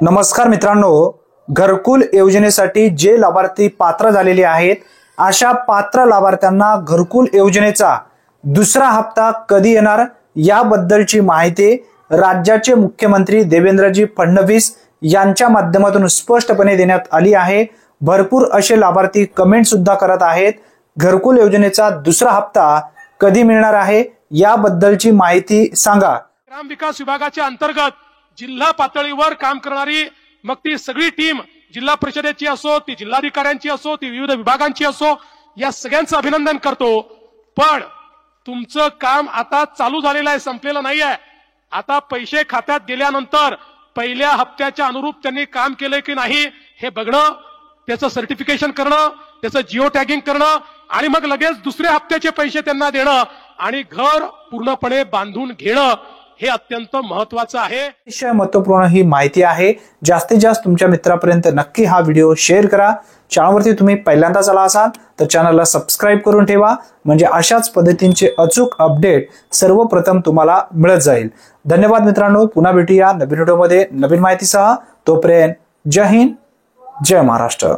नमस्कार मित्रांनो, घरकुल योजनेसाठी जे लाभार्थी पात्र झालेले आहेत अशा पात्र लाभार्थ्यांना घरकुल योजनेचा दुसरा हप्ता कधी येणार याबद्दलची माहिती राज्याचे मुख्यमंत्री देवेंद्रजी फडणवीस यांच्या माध्यमातून स्पष्टपणे देण्यात आली आहे। भरपूर असे लाभार्थी कमेंट सुद्धा करत आहेत, घरकुल योजनेचा दुसरा हप्ता कधी मिळणार आहे याबद्दलची माहिती सांगा। ग्राम विकास विभागाच्या अंतर्गत जिल्हा पातळीवर काम करणारी मग ती सगळी टीम जिल्हा परिषदेची असो, ती जिल्हाधिकाऱ्यांची असो, ती विविध विभागांची असो, या सगळ्यांचं अभिनंदन करतो। पण तुमचं काम आता चालू झालेलं आहे, संपलेलं नाहीये। आता पैसे खात्यात गेल्यानंतर पहिल्या हप्त्याच्या अनुरूप त्यांनी काम केलंय की नाही हे बघणं, त्याचं सर्टिफिकेशन करणं, त्याचं जिओ टॅगिंग करणं आणि मग लगेच दुसऱ्या हप्त्याचे पैसे त्यांना देणं आणि घर पूर्णपणे बांधून घेणं हे अत्यंत महत्त्वाचं आहे। अतिशय महत्त्वपूर्ण ही माहिती आहे। जास्तीत जास्त तुमच्या मित्रांपर्यंत नक्की हा व्हिडिओ शेअर करा। चॅनलवरती तुम्ही पहिल्यांदाच आला असाल तर चॅनलला सबस्क्राइब करून ठेवा, म्हणजे अशाच पद्धतीचे अचूक अपडेट सर्वप्रथम तुम्हाला मिळत जाईल। धन्यवाद मित्रांनो, पुन्हा भेटूया नवीन व्हिडिओमध्ये नवीन माहितीसह। तोपर्यंत जय हिंद, जय महाराष्ट्र।